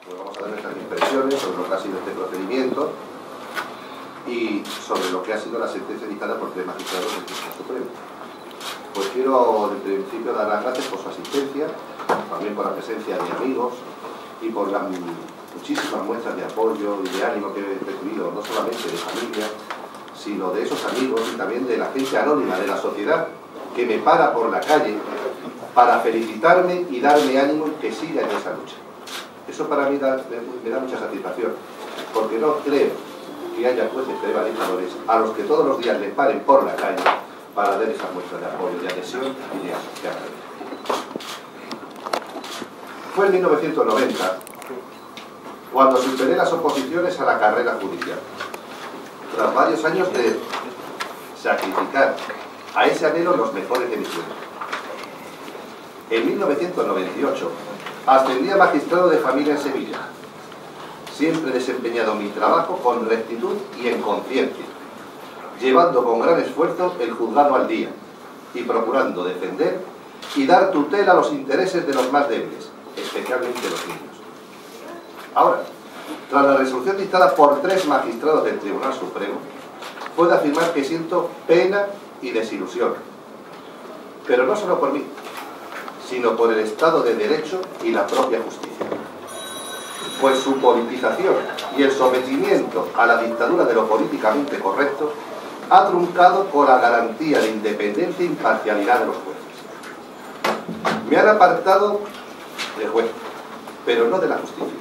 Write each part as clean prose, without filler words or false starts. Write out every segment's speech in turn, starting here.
Pues vamos a dar nuestras impresiones sobre lo que ha sido este procedimiento y sobre lo que ha sido la sentencia dictada por 3 magistrados del Tribunal Supremo. Pues quiero, en principio, dar las gracias por su asistencia, también por la presencia de amigos y por las muchísimas muestras de apoyo y de ánimo que he recibido, no solamente de familia, sino de esos amigos y también de la gente anónima de la sociedad que me para por la calle para felicitarme y darme ánimo que siga en esa lucha. Eso para mí me da mucha satisfacción, porque no creo que haya jueces prevaricadores a los que todos los días les paren por la calle para dar esas muestras de apoyo, de adhesión y de agradecimiento. Fue en 1990 cuando superé las oposiciones a la carrera judicial, tras varios años de sacrificar a ese anhelo los mejores de mis sueños. En 1998 ascendí a magistrado de familia en Sevilla. Siempre he desempeñado mi trabajo con rectitud y en conciencia, llevando con gran esfuerzo el juzgado al día y procurando defender y dar tutela a los intereses de los más débiles, especialmente los niños. Ahora, tras la resolución dictada por 3 magistrados del Tribunal Supremo, puedo afirmar que siento pena y desilusión, pero no solo por mí, sino por el Estado de Derecho y la propia justicia. Pues su politización y el sometimiento a la dictadura de lo políticamente correcto ha truncado con la garantía de independencia e imparcialidad de los jueces. Me han apartado de juez, pero no de la justicia,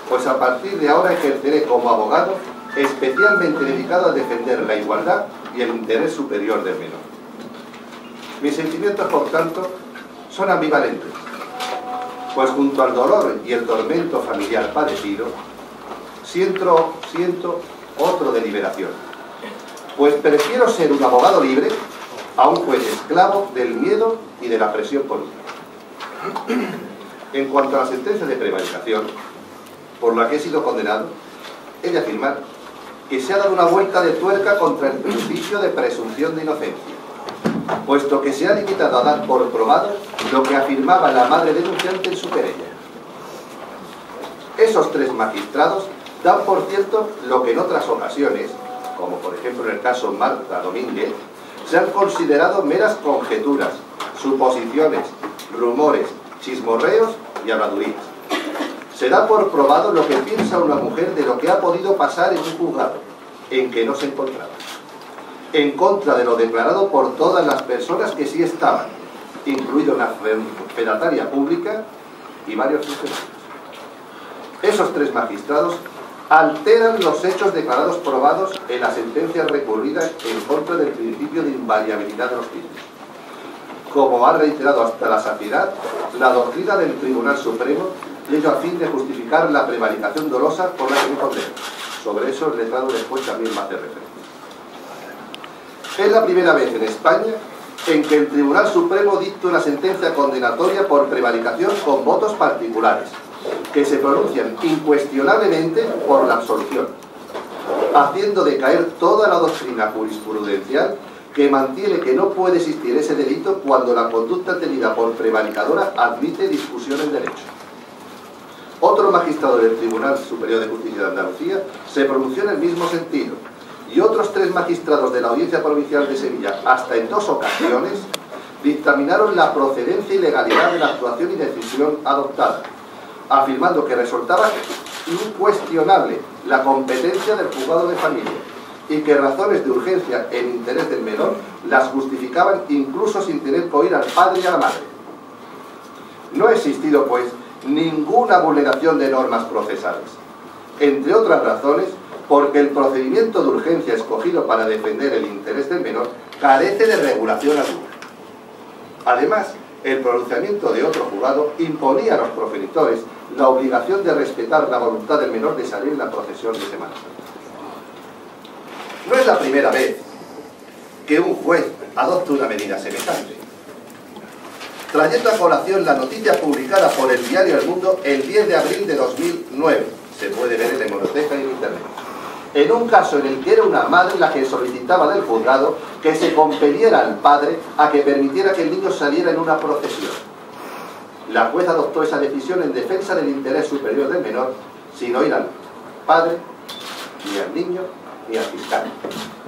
pues a partir de ahora ejerceré como abogado especialmente dedicado a defender la igualdad y el interés superior del menor. Mis sentimientos, por tanto, son ambivalentes, pues junto al dolor y el tormento familiar padecido, siento otro de liberación, pues prefiero ser un abogado libre a un juez esclavo del miedo y de la presión política. En cuanto a la sentencia de prevaricación, por la que he sido condenado, he de afirmar que se ha dado una vuelta de tuerca contra el principio de presunción de inocencia, puesto que se ha limitado a dar por probado lo que afirmaba la madre denunciante en su querella. Esos 3 magistrados dan por cierto lo que en otras ocasiones, como por ejemplo en el caso Marta Domínguez, se han considerado meras conjeturas, suposiciones, rumores, chismorreos y habladurías. Se da por probado lo que piensa una mujer de lo que ha podido pasar en un juzgado en que no se encontraba, en contra de lo declarado por todas las personas que sí estaban, incluido una fedataria pública y varios funcionarios. Esos 3 magistrados alteran los hechos declarados probados en la sentencia recurrida en contra del principio de invariabilidad de los mismos, como ha reiterado hasta la saciedad la doctrina del Tribunal Supremo, y ello a fin de justificar la prevaricación dolosa por la que me condeno. Sobre eso el letrado después también me hace referencia. Es la primera vez en España en que el Tribunal Supremo dicta una sentencia condenatoria por prevaricación con votos particulares, que se pronuncian incuestionablemente por la absolución, haciendo decaer toda la doctrina jurisprudencial que mantiene que no puede existir ese delito cuando la conducta tenida por prevaricadora admite discusión en derecho. Otro magistrado del Tribunal Superior de Justicia de Andalucía se pronunció en el mismo sentido, y otros 3 magistrados de la Audiencia Provincial de Sevilla, hasta en 2 ocasiones, dictaminaron la procedencia y legalidad de la actuación y decisión adoptada, afirmando que resultaba incuestionable la competencia del juzgado de familia y que razones de urgencia en interés del menor las justificaban incluso sin tener que oír al padre y a la madre. No ha existido, pues, ninguna vulneración de normas procesales, entre otras razones porque el procedimiento de urgencia escogido para defender el interés del menor carece de regulación alguna. Además, el pronunciamiento de otro juzgado imponía a los progenitores la obligación de respetar la voluntad del menor de salir en la procesión de Semana Santa. No es la primera vez que un juez adopta una medida semejante. Trayendo a colación la noticia publicada por el diario El Mundo el 10 de abril de 2009, se puede ver en la hemeroteca y en internet, en un caso en el que era una madre la que solicitaba del juzgado que se compeliera al padre a que permitiera que el niño saliera en una procesión. La jueza adoptó esa decisión en defensa del interés superior del menor, sin oír al padre, ni al niño, ni al fiscal.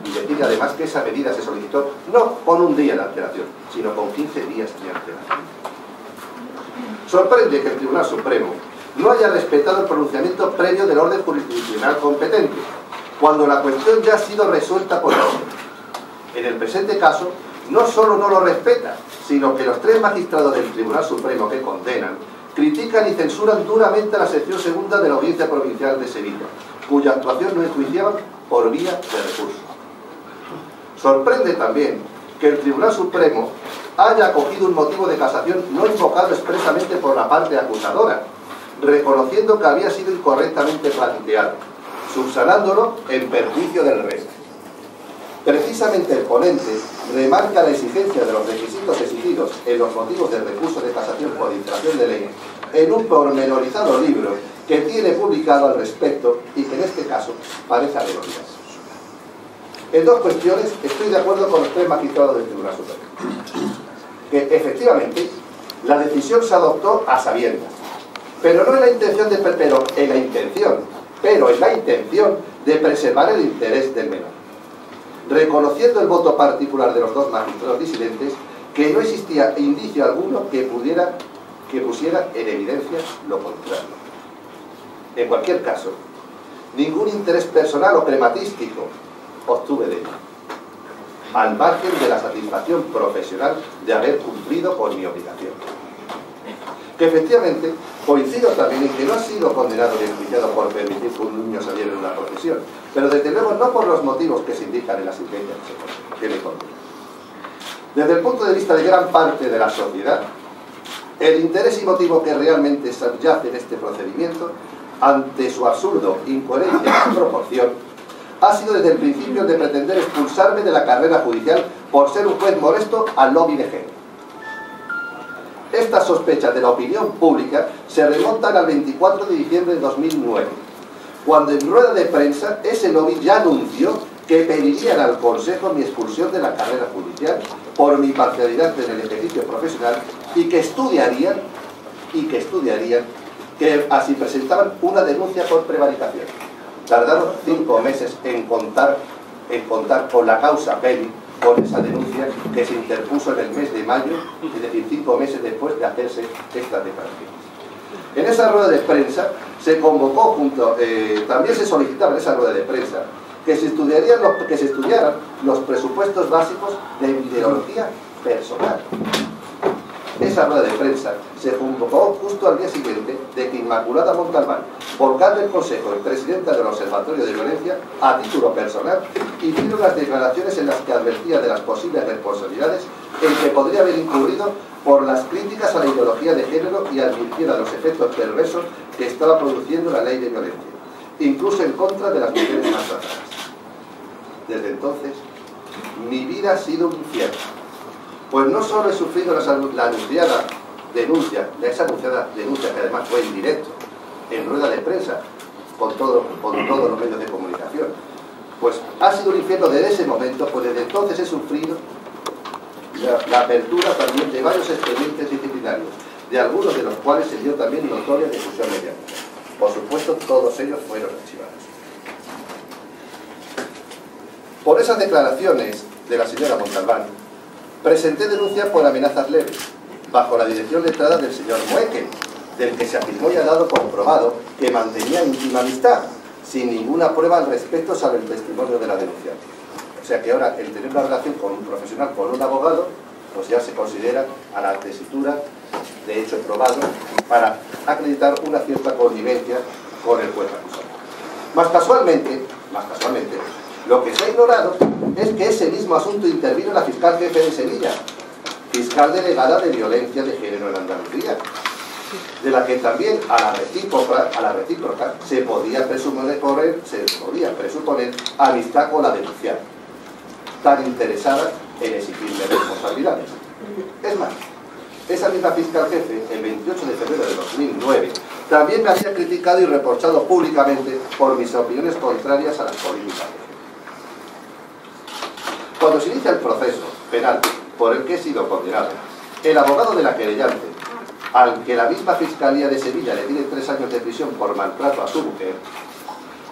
Y decir además que esa medida se solicitó no con un día de antelación, sino con 15 días de antelación. Sorprende que el Tribunal Supremo no haya respetado el pronunciamiento previo del orden jurisdiccional competente, cuando la cuestión ya ha sido resuelta por otro. En el presente caso, no solo no lo respeta, sino que los 3 magistrados del Tribunal Supremo que condenan, critican y censuran duramente a la sección segunda de la Audiencia Provincial de Sevilla, cuya actuación no enjuiciaban por vía de recurso. Sorprende también que el Tribunal Supremo haya acogido un motivo de casación no invocado expresamente por la parte acusadora, reconociendo que había sido incorrectamente planteado, subsanándolo en perjuicio del resto. Precisamente el ponente remarca la exigencia de los requisitos exigidos en los motivos del recurso de casación por infracción de ley en un pormenorizado libro que tiene publicado al respecto y que en este caso parece alegorías. En 2 cuestiones estoy de acuerdo con los 3 magistrados del Tribunal Supremo, que efectivamente la decisión se adoptó a sabiendas, pero no en la intención de preservar el interés del menor, reconociendo el voto particular de los 2 magistrados disidentes, que no existía indicio alguno que pusiera en evidencia lo contrario. En cualquier caso, ningún interés personal o crematístico obtuve de ello, al margen de la satisfacción profesional de haber cumplido con mi obligación. Que efectivamente coincido también en que no ha sido condenado ni enjuiciado por permitir que un niño saliera en una procesión, pero desde luego no por los motivos que se indican en la sentencia que me condena. Desde el punto de vista de gran parte de la sociedad, el interés y motivo que realmente subyace en este procedimiento, ante su absurdo, incoherencia y desproporción, ha sido desde el principio de pretender expulsarme de la carrera judicial por ser un juez molesto al lobby de género. Estas sospechas de la opinión pública se remontan al 24 de diciembre de 2009, cuando en rueda de prensa ese lobby ya anunció que pedirían al Consejo mi expulsión de la carrera judicial por mi parcialidad en el ejercicio profesional y que estudiarían que así presentaban una denuncia por prevaricación. Tardaron 5 meses en contar con la causa Peli, con esa denuncia que se interpuso en el mes de mayo, es decir, 5 meses después de hacerse estas declaraciones. En esa rueda de prensa se convocó también se solicitaba en esa rueda de prensa que se estudiaran los presupuestos básicos de ideología personal. Esa rueda de prensa se convocó justo al día siguiente de que Inmaculada Montalbán, vocal del Consejo y presidenta del Observatorio de Violencia, a título personal, hicieron las declaraciones en las que advertía de las posibles responsabilidades en que podría haber incurrido por las críticas a la ideología de género y advirtiera los efectos perversos que estaba produciendo la ley de violencia, incluso en contra de las mujeres maltratadas. Desde entonces, mi vida ha sido un infierno. Pues no solo he sufrido esa anunciada denuncia, que además fue en directo, en rueda de prensa, con todos los medios de comunicación, pues ha sido un infierno desde ese momento, pues desde entonces he sufrido la apertura también de varios expedientes disciplinarios, de algunos de los cuales se dio también notoria difusión mediática. Por supuesto, todos ellos fueron archivados. Por esas declaraciones de la señora Montalbán, presenté denuncia por amenazas leves, bajo la dirección letrada del señor Moekel, del que se afirmó y ha dado comprobado que mantenía íntima amistad, sin ninguna prueba al respecto sobre el testimonio de la denunciante. O sea que ahora el tener una relación con un profesional, con un abogado, pues ya se considera a la tesitura de hecho probado para acreditar una cierta connivencia con el juez acusado. Más casualmente, lo que se ha ignorado es que ese mismo asunto intervino la fiscal jefe de Sevilla, fiscal delegada de violencia de género en Andalucía, de la que también a la recíproca se podía presuponer amistad con la denunciante, tan interesada en exigirle responsabilidades. Es más, esa misma fiscal jefe, el 28 de febrero de 2009, también me había criticado y reprochado públicamente por mis opiniones contrarias a las políticas de género. Cuando se inicia el proceso penal por el que he sido condenado, el abogado de la querellante al que la misma Fiscalía de Sevilla le tiene 3 años de prisión por maltrato a su mujer,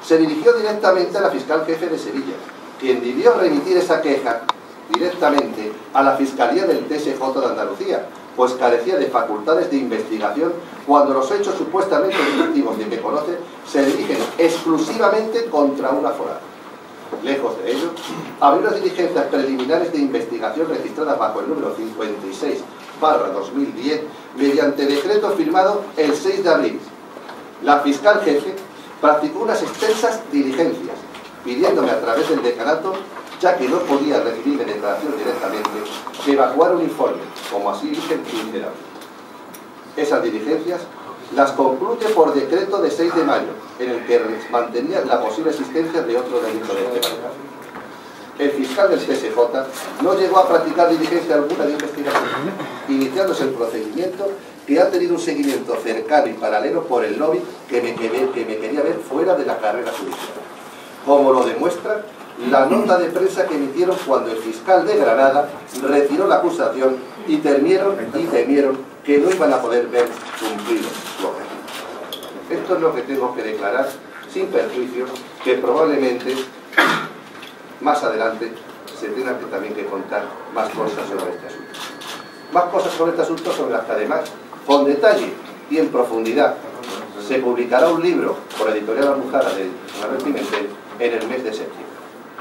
se dirigió directamente a la fiscal jefe de Sevilla, quien debió remitir esa queja directamente a la Fiscalía del TSJ de Andalucía, pues carecía de facultades de investigación cuando los hechos supuestamente delictivos de que conoce se dirigen exclusivamente contra una aforado. Lejos de ello, abrió las diligencias preliminares de investigación registradas bajo el número 56/2010 mediante decreto firmado el 6 de abril. La fiscal jefe practicó unas extensas diligencias, pidiéndome a través del decanato, ya que no podía recibir mi declaración directamente, que evacuara un informe, como así dije el 15 de abril. Esas diligencias las concluye por decreto de 6 de mayo, en el que mantenía la posible existencia de otro delito de este tipo. El fiscal del TSJ no llegó a practicar diligencia alguna de investigación, iniciándose el procedimiento que ha tenido un seguimiento cercano y paralelo por el lobby que me quería ver fuera de la carrera judicial, como lo demuestra la nota de prensa que emitieron cuando el fiscal de Granada retiró la acusación y temieron que no iban a poder ver cumplido su objetivo. Esto es lo que tengo que declarar, sin perjuicio, que probablemente más adelante se tenga que también que contar más cosas sobre este asunto. Más cosas sobre este asunto, sobre las que además, con detalle y en profundidad, se publicará un libro por Editorial Almuzara de Manuel Pimentel en el mes de septiembre,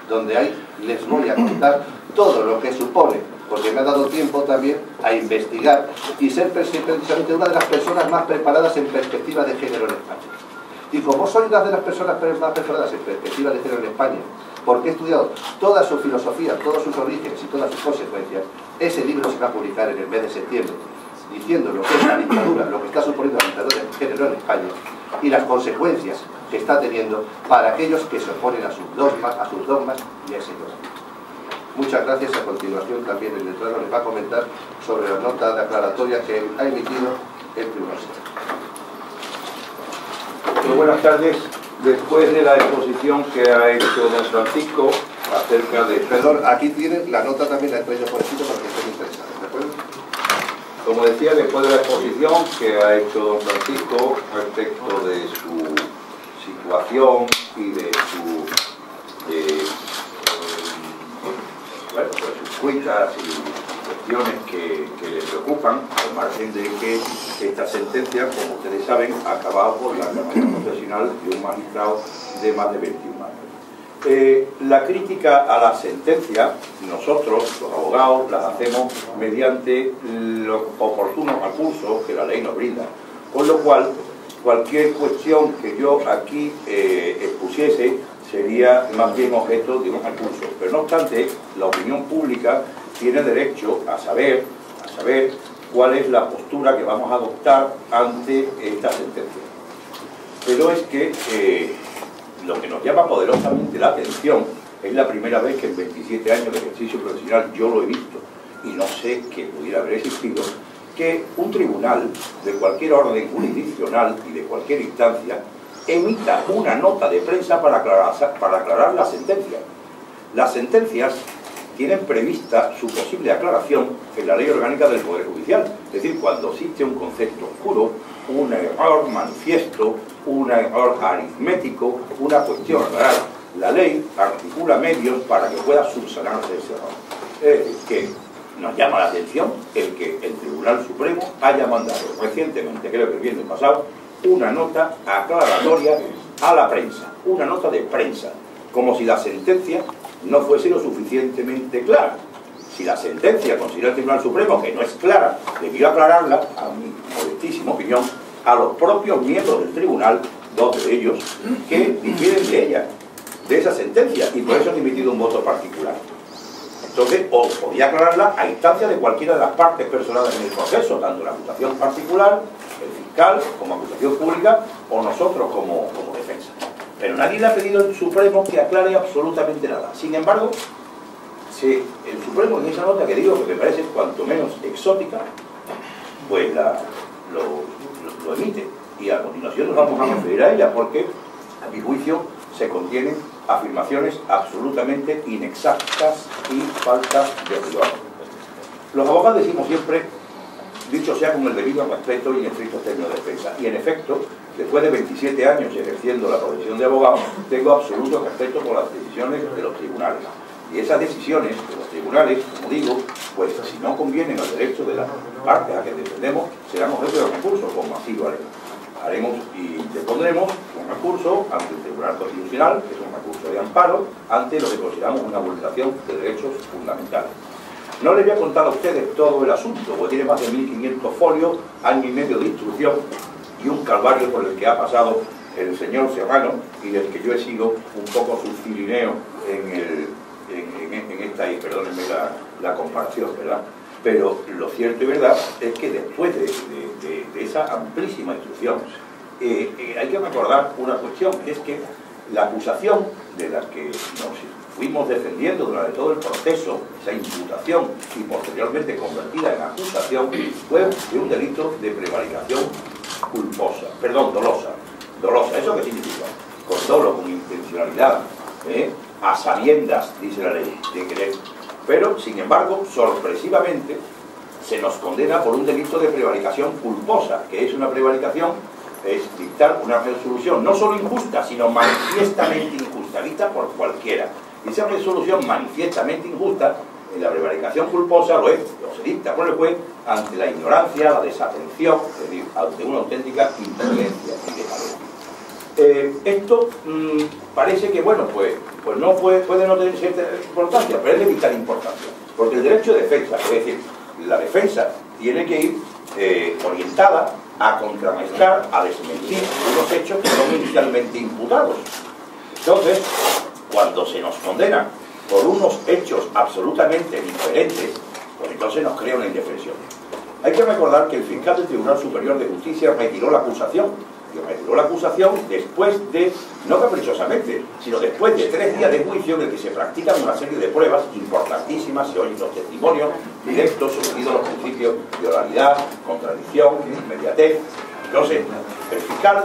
donde ahí les voy a contar todo lo que supone, porque me ha dado tiempo también a investigar y ser precisamente una de las personas más preparadas en perspectiva de género en España. Y como soy una de las personas más preparadas en perspectiva de género en España, porque he estudiado toda su filosofía, todos sus orígenes y todas sus consecuencias, ese libro se va a publicar en el mes de septiembre, diciendo lo que es la dictadura, lo que está suponiendo la dictadura de género en España y las consecuencias que está teniendo para aquellos que se oponen a sus dogmas y a ese dogma. Muchas gracias. A continuación también el letrado les va a comentar sobre la nota de aclaratoria que ha emitido el Tribunal Supremo. Muy buenas tardes. Después de la exposición que ha hecho don Francisco acerca de... Perdón, aquí tienen la nota, también la he traído por escrito porque estoy interesado, ¿de acuerdo? Como decía, después de la exposición que ha hecho don Francisco respecto de su situación y de sus cuitas y cuestiones que le preocupan, al margen de que esta sentencia, como ustedes saben, ha acabado por la reclamación profesional de un magistrado de más de 21 años. La crítica a la sentencia, nosotros, los abogados, las hacemos mediante los oportunos recursos que la ley nos brinda, con lo cual cualquier cuestión que yo aquí expusiese sería más bien objeto de un recurso. Pero no obstante, la opinión pública tiene derecho a saber cuál es la postura que vamos a adoptar ante esta sentencia. Pero es que lo que nos llama poderosamente la atención es la primera vez que en 27 años de ejercicio profesional yo lo he visto, y no sé que pudiera haber existido, que un tribunal de cualquier orden jurisdiccional y de cualquier instancia emita una nota de prensa para aclarar la sentencia. Las sentencias tienen prevista su posible aclaración en la Ley Orgánica del Poder Judicial, es decir, cuando existe un concepto oscuro, un error manifiesto, un error aritmético, una cuestión a aclarar. La ley articula medios para que pueda subsanarse ese error. Es decir, que nos llama la atención el que el Tribunal Supremo haya mandado recientemente, creo que el viernes pasado, una nota aclaratoria a la prensa, una nota de prensa, como si la sentencia no fuese lo suficientemente clara. Si la sentencia considera el Tribunal Supremo que no es clara, debió aclararla, a mi modestísima opinión, a los propios miembros del tribunal, dos de ellos, que difieren de ella, de esa sentencia, y por eso han emitido un voto particular. Entonces, o podía aclararla a instancia de cualquiera de las partes personadas en el proceso, tanto la acusación particular, el fiscal, como acusación pública, o nosotros como defensa. Pero nadie le ha pedido al Supremo que aclare absolutamente nada. Sin embargo, si el Supremo en esa nota que digo que me parece cuanto menos exótica, pues lo emite. Y a continuación nos vamos a referir a ella porque, a mi juicio, se contienen afirmaciones absolutamente inexactas y faltas de rigor. Los abogados decimos siempre dicho sea con el debido respeto y en estrictos términos de defensa. Y en efecto, después de 27 años ejerciendo la profesión de abogado, tengo absoluto respeto por las decisiones de los tribunales. Y esas decisiones de los tribunales, como digo, pues si no convienen al derecho de las partes a que defendemos, serán objeto de recursos, como así lo haremos y depondremos un recurso ante el Tribunal Constitucional, que es un recurso de amparo, ante lo que consideramos una vulneración de derechos fundamentales. No les voy a contar a ustedes todo el asunto, porque tiene más de 1500 folios, año y medio de instrucción y un calvario por el que ha pasado el señor Serrano y del que yo he sido un poco su cirineo en esta, y perdónenme la comparación, ¿verdad? Pero lo cierto y verdad es que después de esa amplísima instrucción, hay que recordar una cuestión, es que la acusación de la que nos fuimos defendiendo durante todo el proceso, esa imputación y posteriormente convertida en acusación, fue de un delito de prevaricación dolosa. ¿Dolosa? ¿Eso qué significa? Con dolo, con intencionalidad, a sabiendas, dice la ley, de querer. Pero, sin embargo, sorpresivamente, se nos condena por un delito de prevaricación culposa, que es una prevaricación, es dictar una resolución no solo injusta, sino manifiestamente injusta, dicta por cualquiera. Y esa resolución manifiestamente injusta, en la prevaricación culposa, lo se dicta por el juez ante la ignorancia, la desatención, es decir, ante una auténtica imprudencia y desvalencia. Esto parece que, bueno, pues no puede no tener cierta importancia, pero es de vital importancia, porque el derecho de defensa, es decir, la defensa tiene que ir orientada a contrarrestar, a desmentir unos hechos que son inicialmente imputados. Entonces, cuando se nos condena por unos hechos absolutamente diferentes, pues entonces nos crea una indefensión. Hay que recordar que el fiscal del Tribunal Superior de Justicia retiró la acusación, y retiró la acusación después de, no caprichosamente, sino después de 3 días de juicio en el que se practican una serie de pruebas importantísimas, se oyen los testimonios directos, sometidos a los principios de oralidad, contradicción, inmediatez. Entonces, el fiscal,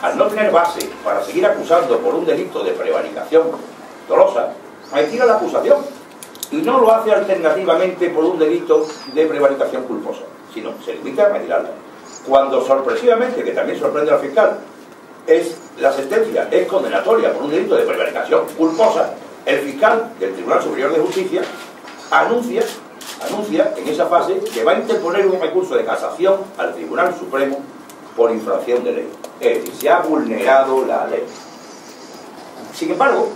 al no tener base para seguir acusando por un delito de prevaricación dolosa, retira la acusación y no lo hace alternativamente por un delito de prevaricación culposa, sino se limita a retirarla. Cuando sorpresivamente, que también sorprende al fiscal, la sentencia es condenatoria por un delito de prevaricación culposa, el fiscal del Tribunal Superior de Justicia anuncia en esa fase que va a interponer un recurso de casación al Tribunal Supremo por infracción de ley. Es decir, se ha vulnerado la ley. Sin embargo,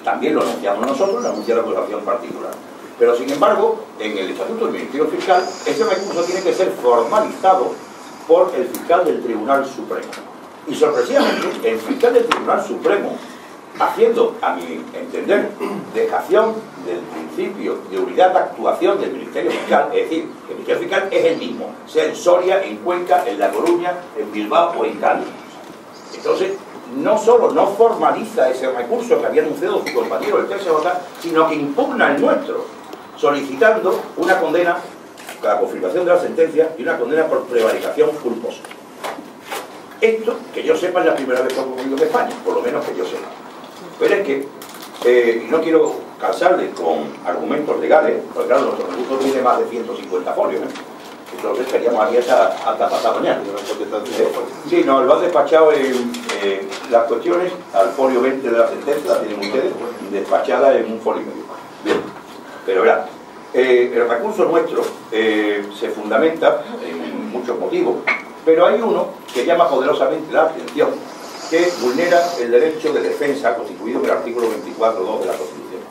también lo anunciamos nosotros, lo anuncia la acusación particular. Pero sin embargo, en el Estatuto del Ministerio Fiscal, ese recurso tiene que ser formalizado por el fiscal del Tribunal Supremo. Y sorpresivamente, el fiscal del Tribunal Supremo, haciendo, a mi entender, dejación del principio de unidad de actuación del Ministerio Fiscal, es decir, que el Ministerio Fiscal es el mismo, sea en Soria, en Cuenca, en La Coruña, en Bilbao o en Cádiz. Entonces, no solo no formaliza ese recurso que había anunciado su compañero del TSJ, sino que impugna el nuestro, solicitando una condena, la confirmación de la sentencia y una condena por prevaricación culposa. Esto, que yo sepa, es la primera vez que ha ocurrido en España, por lo menos que yo sepa. Pero es que, y no quiero cansarles con argumentos legales, porque claro, nuestro recurso tiene más de 150 folios, entonces estaríamos aquí hasta pasado mañana. Sí, no, lo han despachado las cuestiones al folio 20 de la sentencia, la tienen ustedes, despachada en un folio y medio. Bien, pero verán, el recurso nuestro se fundamenta en muchos motivos, pero hay uno que llama poderosamente la atención, que vulnera el derecho de defensa constituido en el artículo 24.2 de la Constitución.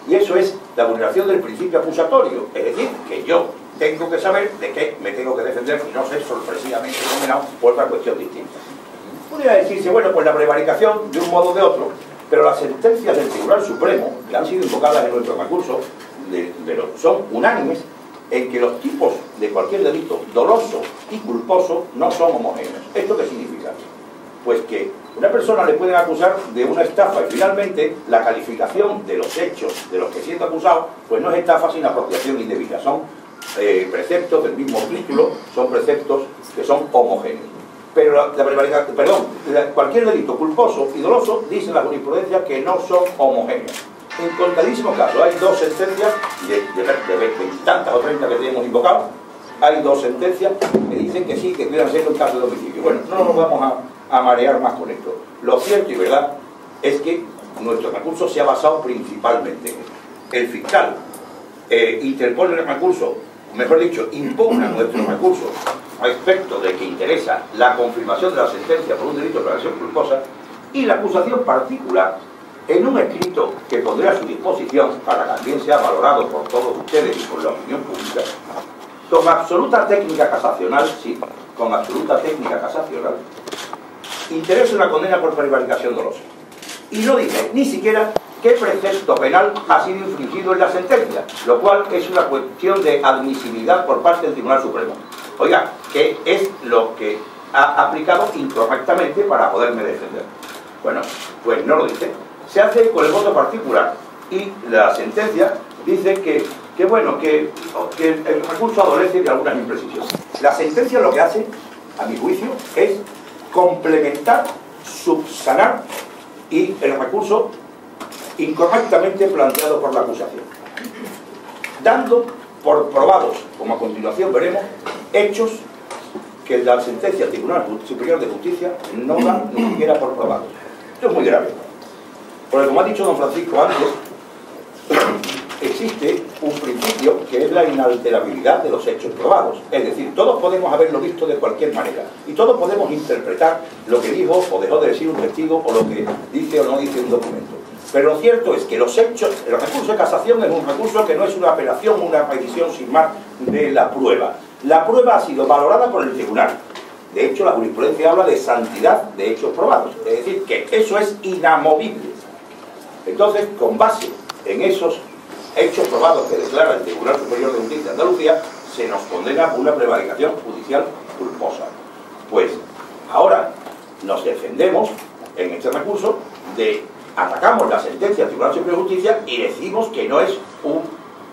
Y eso es la vulneración del principio acusatorio, es decir, que yo tengo que saber de qué me tengo que defender y no ser sorpresivamente condenado por otra cuestión distinta. Podría decirse, bueno, pues la prevaricación de un modo o de otro, pero las sentencias del Tribunal Supremo, que han sido invocadas en nuestro recurso, son unánimes en que los tipos de cualquier delito doloso y culposo no son homogéneos. ¿Esto qué significa? Pues que una persona le pueden acusar de una estafa y finalmente la calificación de los hechos de los que siendo acusado pues no es estafa sino apropiación indebida, son preceptos del mismo título, son preceptos que son homogéneos. Pero cualquier delito culposo y doloso, dice la jurisprudencia, que no son homogéneos. En contadísimos casos, hay 2 sentencias de tantas o 30 que tenemos invocado, hay dos sentencias que dicen que sí, que deben ser un caso de homicidio. Bueno, no nos vamos a marear más con esto. Lo cierto y verdad es que nuestro recurso se ha basado principalmente en esto. El fiscal interpone el recurso, mejor dicho, impugna nuestro recurso respecto de que interesa la confirmación de la sentencia por un delito de prevaricación culposa, y la acusación particular, en un escrito que pondré a su disposición para que también sea valorado por todos ustedes y por la opinión pública, con absoluta técnica casacional, sí, con absoluta técnica casacional, interesa una condena por prevaricación dolosa. Y no dice ni siquiera qué precepto penal ha sido infringido en la sentencia, lo cual es una cuestión de admisibilidad por parte del Tribunal Supremo. Oiga, ¿qué es lo que ha aplicado incorrectamente para poderme defender? Bueno, pues no lo dice. Se hace con el voto particular y la sentencia dice que el recurso adolece de algunas imprecisiones. La sentencia lo que hace, a mi juicio, es complementar, subsanar y el recurso incorrectamente planteado por la acusación, dando por probados, como a continuación veremos, hechos que la sentencia del Tribunal Superior de Justicia no da ni siquiera por probados. Esto es muy grave, porque como ha dicho don Francisco antes, existe un principio que es la inalterabilidad de los hechos probados. Es decir, todos podemos haberlo visto de cualquier manera y todos podemos interpretar lo que dijo o dejó de decir un testigo o lo que dice o no dice un documento. Pero lo cierto es que los hechos, el recurso de casación es un recurso que no es una apelación, una revisión sin más de la prueba. La prueba ha sido valorada por el tribunal. De hecho, la jurisprudencia habla de santidad de hechos probados. Es decir, que eso es inamovible. Entonces, con base en esos hechos probados que declara el Tribunal Superior de Justicia de Andalucía, se nos condena por una prevaricación judicial culposa. Pues ahora nos defendemos en este recurso atacamos la sentencia del Tribunal Superior de Justicia y decimos que no es un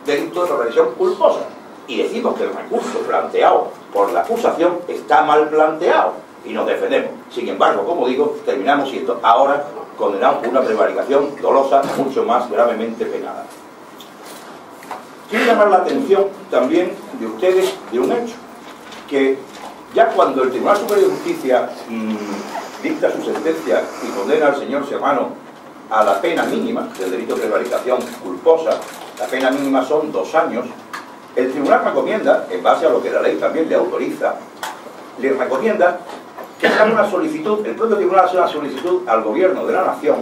delito de prevaricación culposa. Y decimos que el recurso planteado por la acusación está mal planteado y nos defendemos. Sin embargo, como digo, terminamos siendo ahora condenados por una prevaricación dolosa mucho más gravemente penada. Quiero llamar la atención también de ustedes de un hecho, que ya cuando el Tribunal Superior de Justicia dicta su sentencia y condena al señor Serrano a la pena mínima del delito de prevaricación culposa, la pena mínima son 2 años, el tribunal recomienda, en base a lo que la ley también le autoriza, le recomienda que haga una solicitud, el propio tribunal hace una solicitud al gobierno de la nación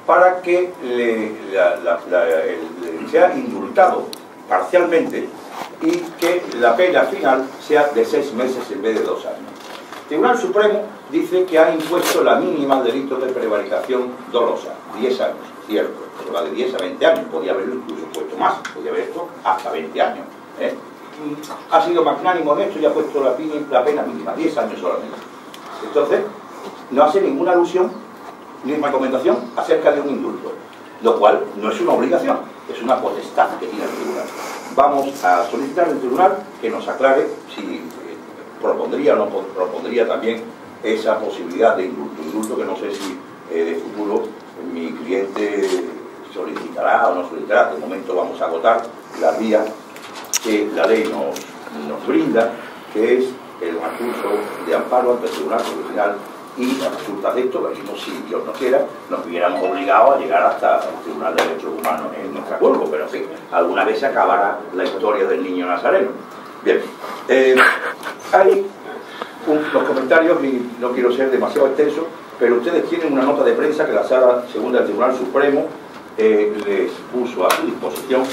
para que sea indultado parcialmente y que la pena final sea de 6 meses en vez de 2 años. El Tribunal Supremo dice que ha impuesto la mínima al delito de prevaricación dolosa, 10 años, cierto, pero va de 10 a 20 años, podía haberlo incluso puesto más, podía haber esto hasta 20 años. Ha sido magnánimo en esto y ha puesto la pena mínima, 10 años solamente. Entonces, no hace ninguna alusión ni recomendación acerca de un indulto, lo cual no es una obligación, es una potestad que tiene el tribunal. Vamos a solicitar al tribunal que nos aclare si propondría o no propondría también esa posibilidad de indulto que no sé si de futuro mi cliente solicitará o no solicitará. De momento vamos a agotar la vía que la ley nos brinda, que es el recurso de amparo ante el Tribunal Constitucional, y resulta de esto, si Dios no quiera, nos hubiéramos obligado a llegar hasta el Tribunal de Derechos Humanos en nuestra pueblo, pero en fin, alguna vez se acabará la historia del niño nazareno. Bien, hay los comentarios, y no quiero ser demasiado extenso, pero ustedes tienen una nota de prensa que la Sala Segunda del Tribunal Supremo les puso a su disposición,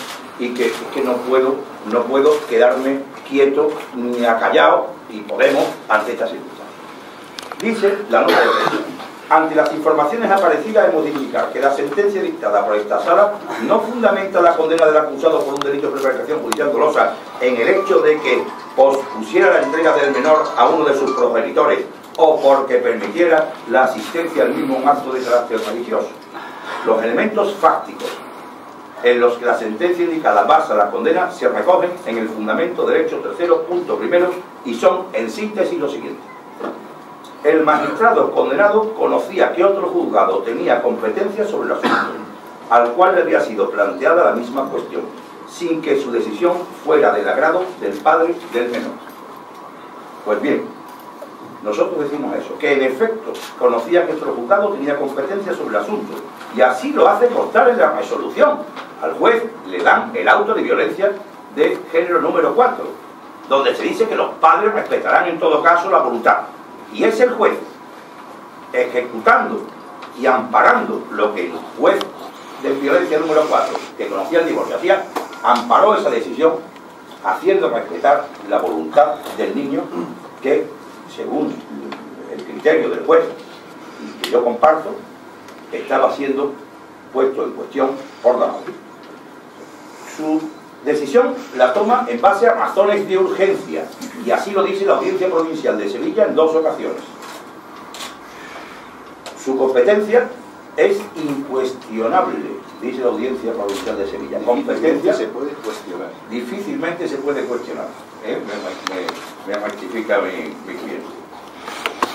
y que no puedo quedarme quieto ni acallado, y podemos, ante esta circunstancia. Dice la nota de prensa: ante las informaciones aparecidas hemos de indicar que la sentencia dictada por esta sala no fundamenta la condena del acusado por un delito de prevaricación judicial dolosa en el hecho de que pospusiera la entrega del menor a uno de sus progenitores o porque permitiera la asistencia al mismo a un acto de carácter religioso. Los elementos fácticos en los que la sentencia indicada basa la condena se recogen en el fundamento derecho tercero, punto primero, y son en síntesis lo siguiente. El magistrado condenado conocía que otro juzgado tenía competencia sobre el asunto, al cual le había sido planteada la misma cuestión, sin que su decisión fuera del agrado del padre del menor. Pues bien, nosotros decimos eso, que en efecto conocía que nuestro juzgado tenía competencia sobre el asunto, y así lo hace constar en la resolución. Al juez le dan el auto de violencia de género número 4, donde se dice que los padres respetarán en todo caso la voluntad. Y es el juez, ejecutando y amparando lo que el juez de violencia número 4, que conocía el divorcio, hacía, amparó esa decisión, haciendo respetar la voluntad del niño, que, según el criterio del juez, y que yo comparto, estaba siendo puesto en cuestión por la madre. Su decisión la toma en base a razones de urgencia, y así lo dice la Audiencia Provincial de Sevilla en 2 ocasiones. Su competencia es incuestionable, dice la Audiencia Provincial de Sevilla. Competencia se puede cuestionar. Difícilmente se puede cuestionar. Me rectifica mi cliente.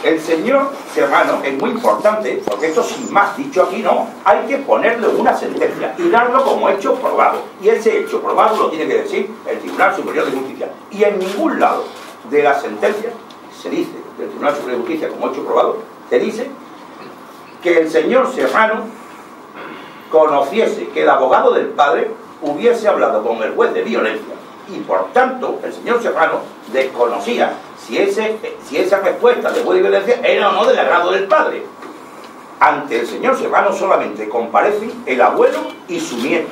El señor Serrano es muy importante, porque esto sin más dicho aquí no, hay que ponerle una sentencia y darlo como hecho probado. Y ese hecho probado lo tiene que decir el Tribunal Superior de Justicia. Y en ningún lado de la sentencia se dice del Tribunal Superior de Justicia como hecho probado, se dice que el señor Serrano conociese que el abogado del padre hubiese hablado con el juez de violencia, y por tanto el señor Serrano desconocía si esa respuesta del juez de violencia era o no del agrado del padre. Ante el señor Serrano solamente comparecen el abuelo y su nieto.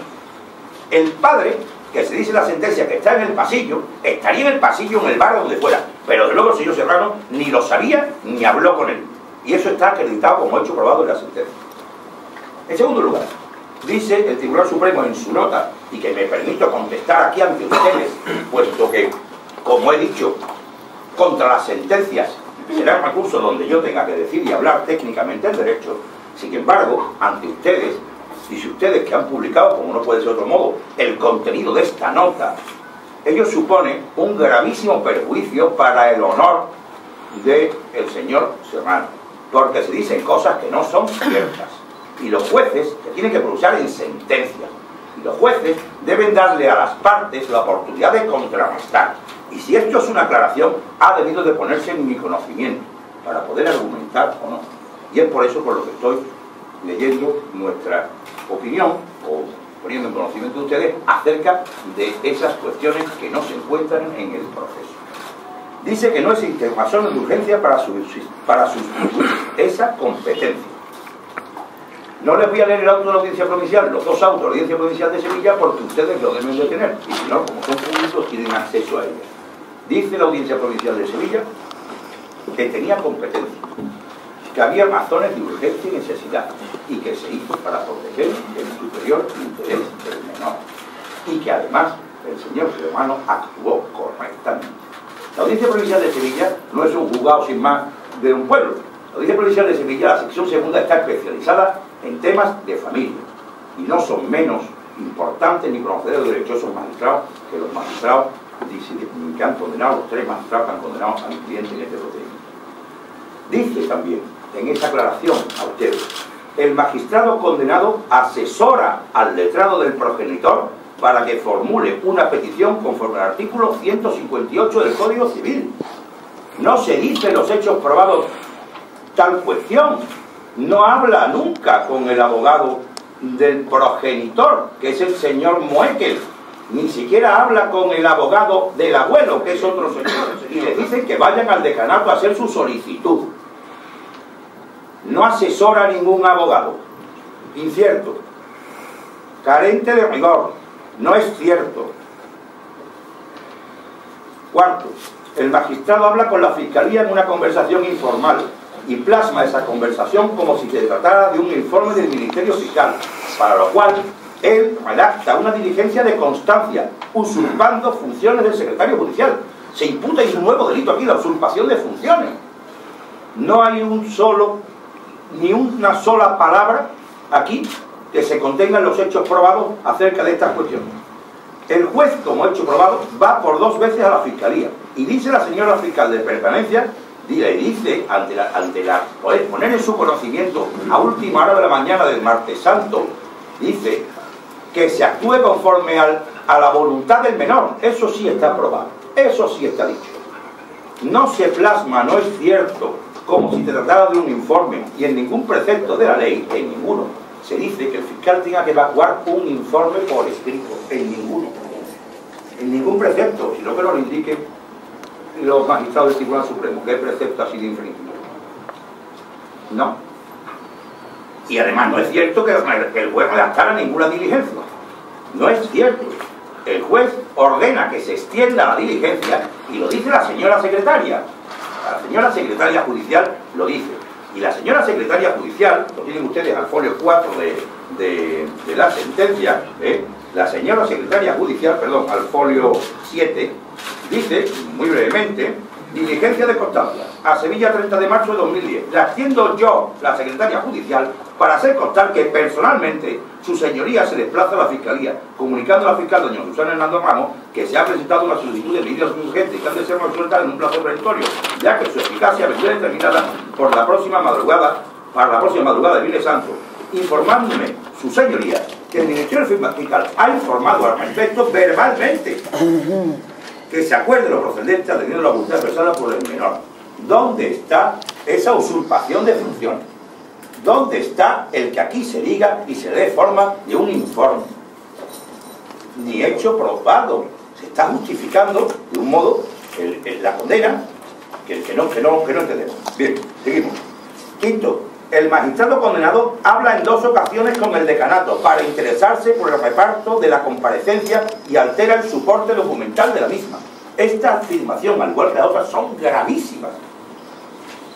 El padre, que se dice en la sentencia que está en el pasillo, estaría en el pasillo, en el bar, donde fuera, pero de luego el señor Serrano ni lo sabía ni habló con él, y eso está acreditado como hecho probado en la sentencia. En segundo lugar, dice el Tribunal Supremo en su nota, y que me permito contestar aquí ante ustedes, puesto que, como he dicho, contra las sentencias será el recurso donde yo tenga que decir y hablar técnicamente el derecho. Sin embargo, ante ustedes, y si ustedes que han publicado, como no puede ser de otro modo, el contenido de esta nota, ello supone un gravísimo perjuicio para el honor del señor Serrano, porque se dicen cosas que no son ciertas, y los jueces se tienen que pronunciar en sentencia, y los jueces deben darle a las partes la oportunidad de contrarrestar, y si esto es una aclaración, ha debido de ponerse en mi conocimiento para poder argumentar o no, y es por eso por lo que estoy leyendo nuestra opinión o poniendo en conocimiento de ustedes acerca de esas cuestiones que no se encuentran en el proceso. Dice que no existe razón de urgencia para sustituir esa competencia. No les voy a leer el auto de la Audiencia Provincial, los 2 autos de la Audiencia Provincial de Sevilla, porque ustedes lo deben de tener, y si no, como son públicos, tienen acceso a ellos. Dice la Audiencia Provincial de Sevilla que tenía competencia, que había razones de urgencia y necesidad, y que se hizo para proteger el superior interés del menor, y que además el señor Serrano actuó correctamente. La Audiencia Provincial de Sevilla no es un juzgado sin más de un pueblo. La Audiencia Provincial de Sevilla, la sección segunda, está especializada en temas de familia, y no son menos importantes ni conocedores de derechosos magistrados que los magistrados que han condenado, los 3 magistrados que han condenado a mi cliente en este procedimiento. Dice también en esa aclaración a ustedes: el magistrado condenado asesora al letrado del progenitor para que formule una petición conforme al artículo 158 del Código Civil. No se dice los hechos probados tal cuestión. No habla nunca con el abogado del progenitor, que es el señor Moekel. Ni siquiera habla con el abogado del abuelo, que es otro señor. Y le dicen que vayan al decanato a hacer su solicitud. No asesora a ningún abogado. Incierto. Carente de rigor. No es cierto. Cuarto, el magistrado habla con la Fiscalía en una conversación informal y plasma esa conversación como si se tratara de un informe del Ministerio Fiscal, para lo cual él redacta una diligencia de constancia, usurpando funciones del secretario judicial. Se imputa y un nuevo delito aquí, la usurpación de funciones. No hay ni una sola palabra aquí que se contengan los hechos probados acerca de estas cuestiones. El juez, como hecho probado, va por 2 veces a la Fiscalía y dice la señora fiscal de permanencia, dice poner en su conocimiento a última hora de la mañana del martes santo, dice que se actúe conforme a a la voluntad del menor. Eso sí está aprobado, eso sí está dicho. No se plasma, no es cierto, como si se tratara de un informe, y en ningún precepto de la ley, en ninguno, se dice que el fiscal tenga que evacuar un informe por escrito, en ninguno. En ningún precepto, sino que nos lo indiquen los magistrados del Tribunal Supremo, que el precepto ha sido infringido. No. Y además no es cierto que el juez redactara ninguna diligencia. No es cierto. El juez ordena que se extienda la diligencia y lo dice la señora secretaria. La señora secretaria judicial lo dice. Y la señora secretaria judicial, lo tienen ustedes al folio 4 de la sentencia, la señora secretaria judicial, perdón, al folio 7, dice, muy brevemente, diligencia de constancia, a Sevilla 30 de marzo de 2010. La extiendo yo, la secretaria judicial, para hacer constar que personalmente su señoría se desplaza a la Fiscalía, comunicando a la fiscal doña Susana Hernando Ramos que se ha presentado una solicitud de medidas urgentes que han de ser resueltas en un plazo perentorio, ya que su eficacia vendrá determinada por la próxima madrugada, para la próxima madrugada de Viernes Santo, informándome su señoría que el Ministerio Fiscal ha informado al respecto verbalmente que se acuerde lo procedente atendiendo la voluntad expresada por el menor. ¿Dónde está esa usurpación de funciones? ¿Dónde está el que aquí se diga y se dé forma de un informe? Ni hecho probado. Se está justificando de un modo la condena que no entendemos. Bien, seguimos. Quinto, el magistrado condenado habla en 2 ocasiones con el decanato para interesarse por el reparto de la comparecencia y altera el soporte documental de la misma. Esta afirmación, al igual que las otras, son gravísimas,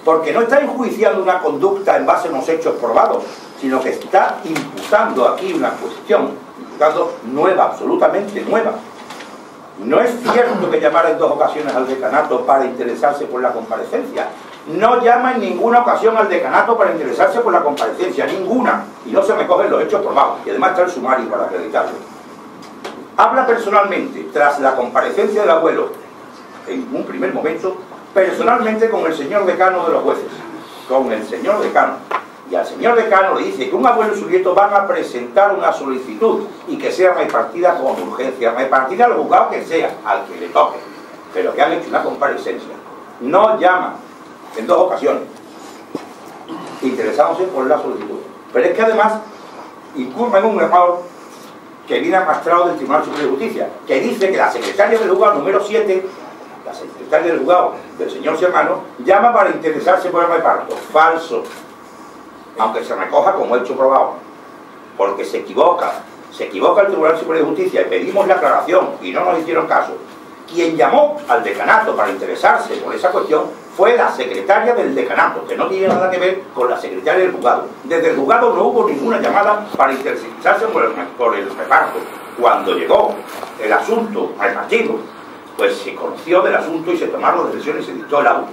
porque no está enjuiciando una conducta en base a unos hechos probados, sino que está imputando aquí una cuestión, imputando nueva, absolutamente nueva. No es cierto que llamara en 2 ocasiones al decanato para interesarse por la comparecencia. No llama en ninguna ocasión al decanato para interesarse por la comparecencia, ninguna, y no se recogen los hechos probados, y además está el sumario para acreditarlo. Habla personalmente, tras la comparecencia del abuelo, en un primer momento, personalmente con el señor decano de los jueces, con el señor decano, y al señor decano le dice que un abuelo y su nieto van a presentar una solicitud y que sea repartida con urgencia, repartida al juzgado que sea, al que le toque, pero que han hecho una comparecencia. No llama en 2 ocasiones, interesándose por la solicitud. Pero es que además incurre en un error que viene arrastrado del Tribunal Superior de Justicia, que dice que la secretaria del juzgado número 7, la secretaria del juzgado del señor Serrano, llama para interesarse por el reparto. Falso. Aunque se recoja como hecho probado. Porque se equivoca el Tribunal Superior de Justicia y pedimos la aclaración y no nos hicieron caso. Quien llamó al decanato para interesarse por esa cuestión fue la secretaria del decanato, que no tiene nada que ver con la secretaria del juzgado. Desde el juzgado no hubo ninguna llamada para interesarse por el reparto. Cuando llegó el asunto repartido, pues se conoció del asunto y se tomaron las decisiones y se dictó el auto.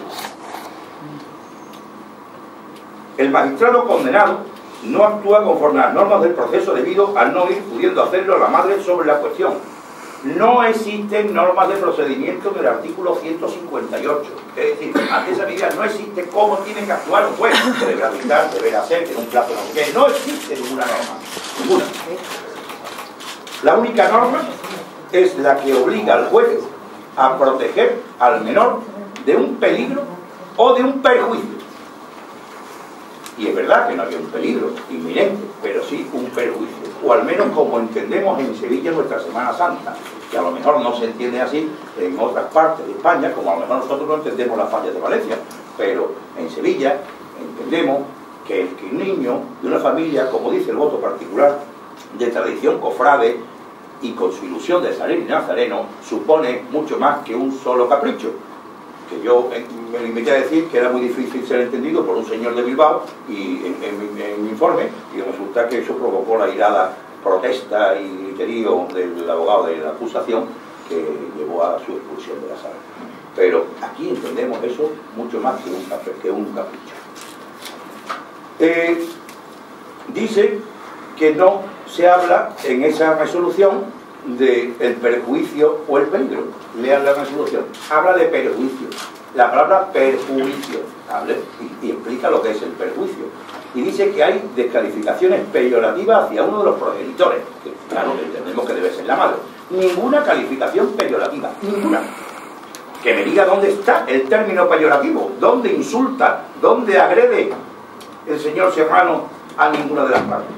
El magistrado condenado no actúa conforme a las normas del proceso debido al no ir pudiendo hacerlo la madre sobre la cuestión. No existen normas de procedimiento en el artículo 158. Es decir, ante esa medida no existe cómo tiene que actuar un juez. Que deberá dictar, deberá hacer, que en un plazo no sé qué. No existe ninguna norma. Ninguna. La única norma es la que obliga al juez a proteger al menor de un peligro o de un perjuicio. Y es verdad que no había un peligro inminente, pero sí un perjuicio, o al menos como entendemos en Sevilla nuestra Semana Santa, que a lo mejor no se entiende así en otras partes de España, como a lo mejor nosotros no entendemos las fallas de Valencia, pero en Sevilla entendemos que un niño de una familia, como dice el voto particular, de tradición cofrade y con su ilusión de salir nazareno, supone mucho más que un solo capricho. Que yo me limité a decir que era muy difícil ser entendido por un señor de Bilbao y en mi informe, y resulta que eso provocó la irada protesta y griterío del abogado de la acusación que llevó a su expulsión de la sala. Pero aquí entendemos eso mucho más que un capricho. Dice que no se habla en esa resolución del perjuicio o el peligro. Lean la resolución. Habla de perjuicio. La palabra perjuicio habla y explica lo que es el perjuicio. Y dice que hay descalificaciones peyorativas hacia uno de los progenitores, que claro, entendemos que debe ser la madre. ninguna calificación peyorativa, ninguna. Que me diga dónde está el término peyorativo, dónde insulta, dónde agrede el señor Serrano a ninguna de las partes.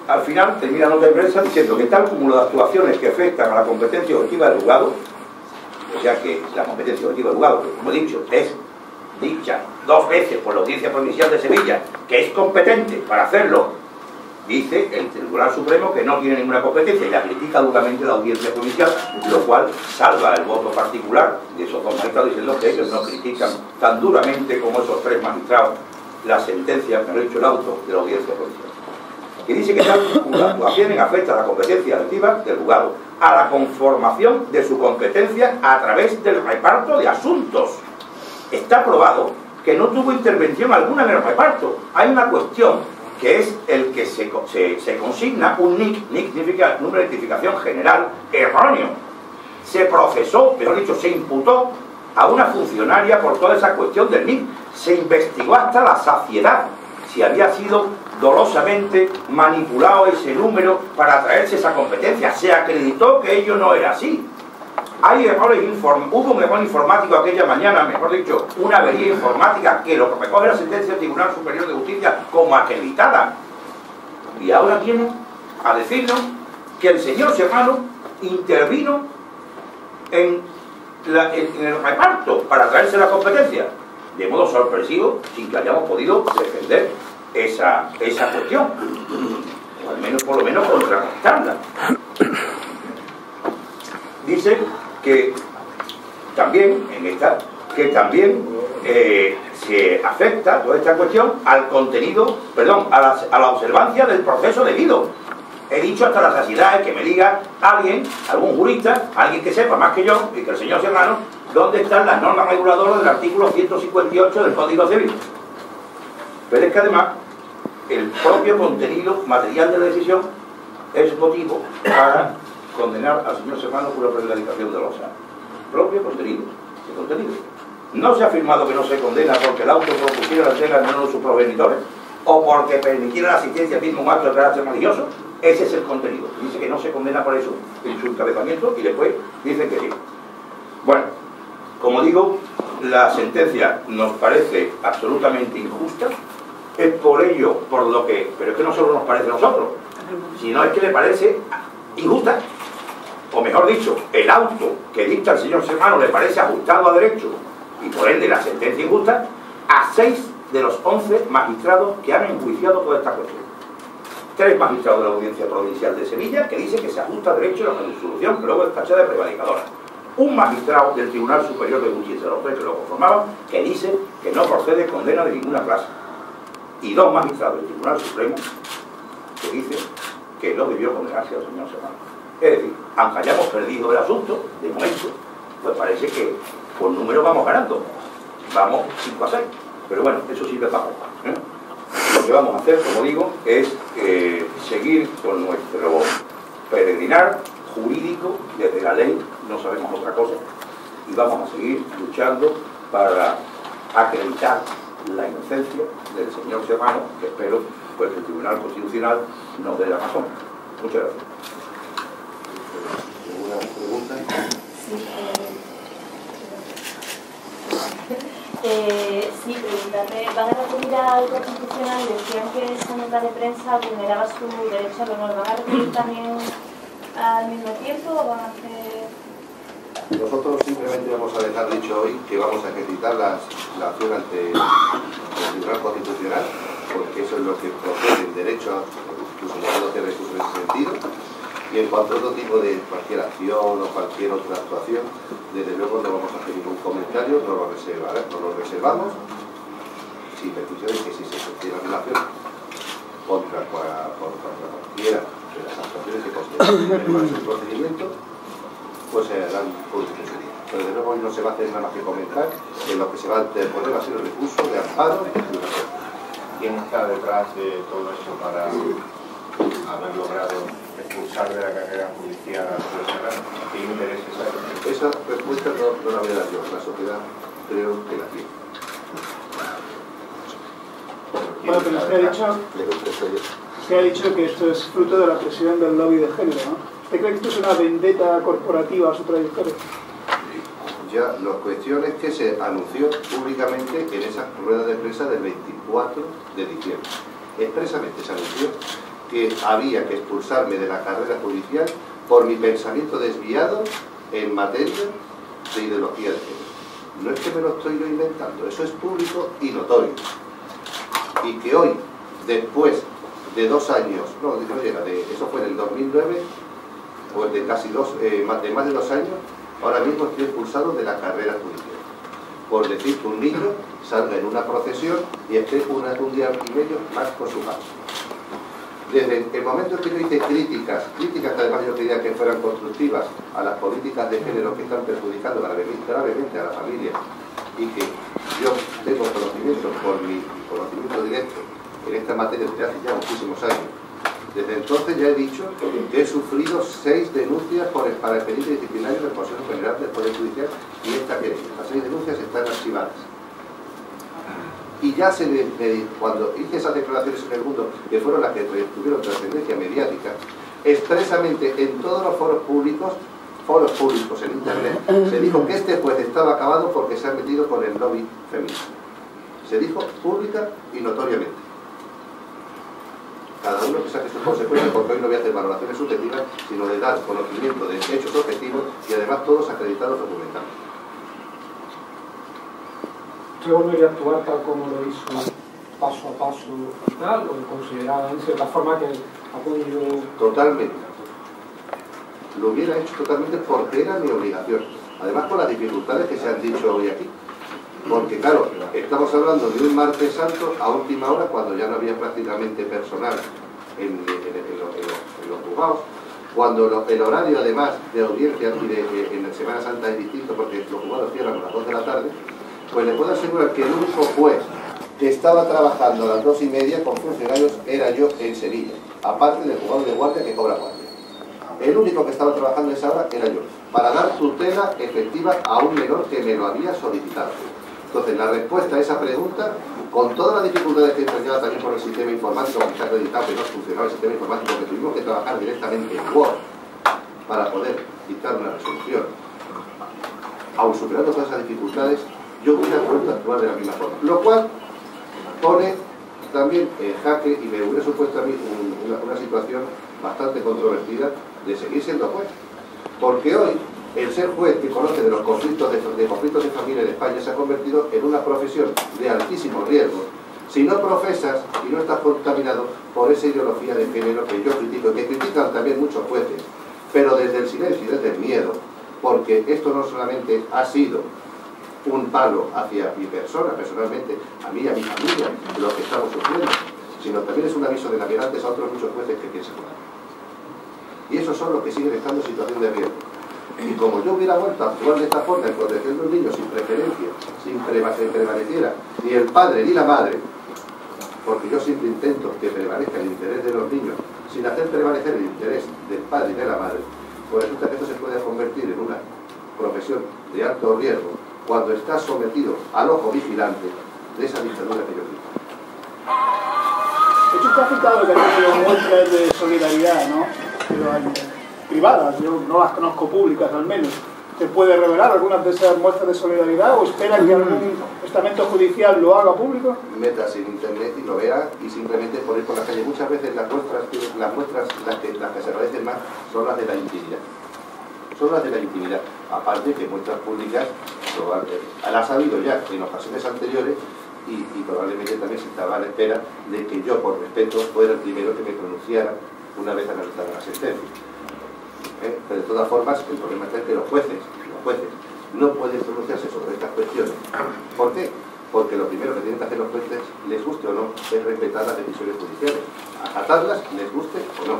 Al final termina la nota de prensa diciendo que tal cúmulo de actuaciones que afectan a la competencia objetiva del juzgado, o sea que la competencia objetiva del juzgado, que como he dicho, es dicha 2 veces por la Audiencia Provincial de Sevilla, que es competente para hacerlo, dice el Tribunal Supremo que no tiene ninguna competencia y la critica duramente la Audiencia Provincial, lo cual salva el voto particular de esos 2 magistrados diciendo que ellos no critican tan duramente como esos 3 magistrados la sentencia, me lo he dicho, el auto de la Audiencia Provincial. Que dice que tal actuación afecta a la competencia activa del juzgado, a la conformación de su competencia a través del reparto de asuntos. Está probado que no tuvo intervención alguna en el reparto. Hay una cuestión que es el que se consigna un NIC significa número de identificación general erróneo. Se procesó, mejor dicho, se imputó a una funcionaria por toda esa cuestión del NIC. Se investigó hasta la saciedad si había sido dolosamente manipulado ese número para traerse esa competencia. Se acreditó que ello no era así. Hay errores hubo un error informático aquella mañana, mejor dicho, una avería informática que lo que recoge la sentencia del Tribunal Superior de Justicia como acreditada. Y ahora viene a decirnos que el señor Serrano intervino en el reparto para traerse la competencia, de modo sorpresivo, sin que hayamos podido defender esa cuestión, o al menos, por lo menos, contrarrestarla. Dice que también se afecta toda esta cuestión al contenido, perdón, a la observancia del proceso debido. He dicho hasta la saciedad que me diga alguien, algún jurista, alguien que sepa más que yo y que el señor Serrano, dónde están las normas reguladoras del artículo 158 del Código Civil. Pero es que además el propio contenido material de la decisión es motivo para condenar al señor Serrano por la prevaricación de losa. Propio contenido. ¿Qué contenido? No se ha afirmado que no se condena porque el auto propusiera la entrega de sus progenitores o porque permitiera la asistencia al mismo un acto de carácter religioso. Ese es el contenido. Dice que no se condena por eso en su encabezamiento y después dice que sí. Bueno, como digo, la sentencia nos parece absolutamente injusta. Es por ello, por lo que... Pero es que no solo nos parece a nosotros, sino es que le parece injusta. O mejor dicho, el auto que dicta el señor Serrano le parece ajustado a derecho y por ende la sentencia injusta a 6 de los 11 magistrados que han enjuiciado toda esta cuestión. 3 magistrados de la Audiencia Provincial de Sevilla que dicen que se ajusta a derecho a la resolución que luego es tachada de prevaricadora. Un magistrado del Tribunal Superior de Justicia, los 3 que lo conformaban, que dice que no procede condena de ninguna clase. Y 2 magistrados del Tribunal Supremo que dicen que no debió condenarse al señor Serrano. Es decir, aunque hayamos perdido el asunto, de momento, pues parece que por número vamos ganando. Vamos 5-6. Pero bueno, eso sirve para poco. Lo que vamos a hacer, como digo, es seguir con nuestro peregrinar jurídico desde la ley, no sabemos otra cosa, y vamos a seguir luchando para acreditar la inocencia del señor Serrano, que espero pues que el Tribunal Constitucional nos dé la razón. Muchas gracias. ¿Alguna pregunta? Sí, preguntarle, van a recurrir al Constitucional y decían que esa nota de prensa vulneraba su derecho al honor. ¿Van a recurrir también al mismo tiempo o van a hacer...? Nosotros simplemente vamos a dejar dicho hoy que vamos a ejercitar la acción ante el Tribunal Constitucional, porque eso es lo que procede el derecho, incluso no hacer recursos en ese sentido. Y en cuanto a otro tipo de cualquier acción o cualquier otra actuación, desde luego no vamos a hacer ningún comentario, nos lo reservamos, sin perjuicio de que si se sostiene la relación contra cualquiera de las actuaciones que consideramos en el procedimiento, pues se harán públicos en su día. Pero desde luego hoy no se va a hacer nada más que comentar, en lo que se va a interponer va a ser el recurso de amparo de activación. ¿Quién está detrás de todo esto para haber logrado expulsar de la carrera judicial a Julio Serrano? ¿Qué intereses hay? Esa respuesta no la voy a dar yo, la sociedad creo que la tiene. Bueno, pero usted ha dicho que esto es fruto de la presión del lobby de género, ¿no? ¿Usted cree que esto es una vendetta corporativa a su trayectoria? Ya, la cuestión es que se anunció públicamente en esa rueda de prensa del 24 de diciembre. Expresamente se anunció que había que expulsarme de la carrera judicial por mi pensamiento desviado en materia de ideología de género. No es que me lo estoy yo inventando, eso es público y notorio. Y que hoy, después de 2 años, no llega, eso fue en el 2009, pues de casi más de 2 años, ahora mismo estoy expulsado de la carrera judicial. Por decir que un niño salga en una procesión y esté un día y medio más con su padre. Desde el momento en que yo hice críticas que además yo quería que fueran constructivas a las políticas de género que están perjudicando gravemente a la familia, y que yo tengo conocimiento por mi conocimiento directo en esta materia desde hace ya muchísimos años. Desde entonces ya he dicho que he sufrido 6 denuncias para expediente disciplinario del Consejo General del Poder Judicial, y estas 6 denuncias están archivadas. Y ya cuando hice esas declaraciones en El Mundo, que fueron las que tuvieron trascendencia mediática, expresamente en todos los foros públicos en internet, se dijo que este juez estaba acabado porque se ha metido con el lobby feminista. Se dijo pública y notoriamente. Cada uno que saque sus consecuencias, porque hoy no voy a hacer valoraciones subjetivas, sino de dar conocimiento de hechos objetivos y además todos acreditados documentales. ¿Usted volvería a actuar tal como lo hizo paso a paso y tal, o consideraba en cierta forma que ha podido...? Totalmente. Lo hubiera hecho totalmente porque era mi obligación. Además con las dificultades que se han dicho hoy aquí. Porque claro, estamos hablando de un martes santo a última hora, cuando ya no había prácticamente personal en los juzgados, cuando el horario además de audiencia en la Semana Santa es distinto porque los juzgados cierran a las 2 de la tarde, pues le puedo asegurar que el único juez que estaba trabajando a las 2:30 con funcionarios era yo en Sevilla, aparte del juzgado de guardia que cobra guardia. El único que estaba trabajando a esa hora era yo, para dar tutela efectiva a un menor que me lo había solicitado. Entonces, la respuesta a esa pregunta, con todas las dificultades que entrañaba también por el sistema informático, que está acreditado que no funcionaba el sistema informático, que tuvimos que trabajar directamente en Word para poder dictar una resolución, aun superando todas esas dificultades, yo hubiera vuelto a actuar de la misma forma. Lo cual pone también en jaque y me hubiera supuesto a mí una situación bastante controvertida de seguir siendo juez. Porque hoy el ser juez que conoce de los conflictos de familia en España se ha convertido en una profesión de altísimo riesgo si no profesas y no estás contaminado por esa ideología de género que yo critico y que critican también muchos jueces, pero desde el silencio y desde el miedo, porque esto no solamente ha sido un palo hacia mi persona, personalmente, a mí y a mi familia, de lo que estamos sufriendo, sino también es un aviso de navegantes a otros muchos jueces que piensan mal. Y esos son los que siguen estando en situación de riesgo. Y como yo hubiera vuelto a actuar de esta forma en protección de un niño sin preferencia, sin que prevaleciera ni el padre ni la madre, porque yo siempre intento que prevalezca el interés de los niños, sin hacer prevalecer el interés del padre y de la madre, pues resulta que esto se puede convertir en una profesión de alto riesgo cuando está sometido al ojo vigilante de esa dictadura que yo critico. De hecho, usted ha citado que ha sido muestras de solidaridad, ¿no? Pero hay privadas, yo no las conozco públicas al menos. ¿Se puede revelar algunas de esas muestras de solidaridad o espera que algún estamento judicial lo haga público? Metas en internet y lo vea y simplemente por ir por la calle. Muchas veces las muestras las que se parecen más son las de la intimidad. Son las de la intimidad. Aparte que muestras públicas las ha habido ya en ocasiones anteriores y probablemente también se estaba a la espera de que yo, por respeto, fuera el primero que me pronunciara una vez analizada la sentencia. Pero de todas formas, el problema es que los jueces no pueden pronunciarse sobre estas cuestiones. ¿Por qué? Porque lo primero que tienen que hacer los jueces, les guste o no, es respetar las decisiones judiciales. Acatarlas, les guste o no.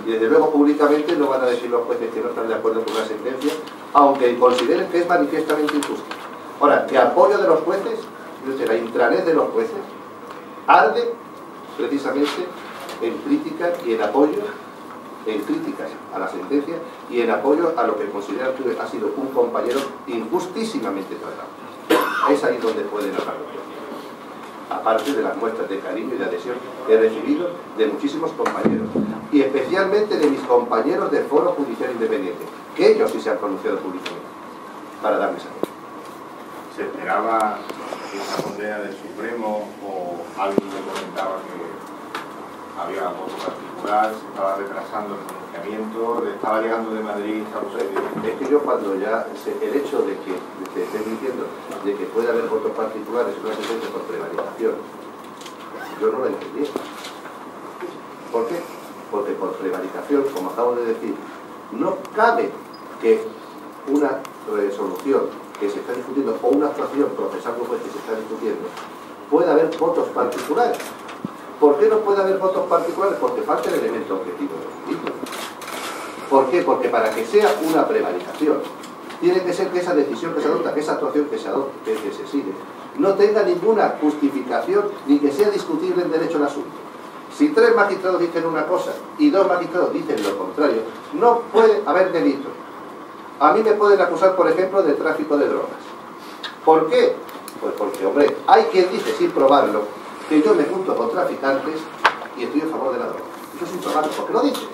Y desde luego públicamente no van a decir los jueces que no están de acuerdo con una sentencia, aunque consideren que es manifiestamente injusta. Ahora, que apoyo de los jueces, la intranet de los jueces, arde precisamente en crítica y en apoyo, en críticas a la sentencia y en apoyo a lo que consideran que ha sido un compañero injustísimamente tratado. Es ahí donde pueden hablar los jueces. aparte de las muestras de cariño y de adhesión que he recibido de muchísimos compañeros, y especialmente de mis compañeros del Foro Judicial Independiente, que ellos sí se han pronunciado públicamente para darme esa cosa. ¿Se esperaba esa condena del Supremo o alguien le comentaba que había voto particular, se estaba retrasando el pronunciamiento, le estaba llegando de Madrid a los Es que yo cuando ya el hecho de que te estés diciendo de que puede haber votos particulares en una sentencia por prevaricación, yo no lo entendí. ¿Por qué? Porque por prevaricación, como acabo de decir, no cabe que una resolución que se está discutiendo o una actuación procesal como que se está discutiendo pueda haber votos particulares. ¿Por qué no puede haber votos particulares? Porque falta el elemento objetivo del delito. ¿Por qué? Porque para que sea una prevaricación tiene que ser que esa decisión que se adopta, que esa actuación que se adopta, que se sigue, no tenga ninguna justificación ni que sea discutible en derecho al asunto. Si 3 magistrados dicen una cosa y 2 magistrados dicen lo contrario, no puede haber delito. A mí me pueden acusar, por ejemplo, de tráfico de drogas. ¿Por qué? Pues porque, hombre, hay quien dice, sin probarlo, que yo me junto con traficantes y estoy a favor de la droga. Eso sin probarlo, porque lo dice.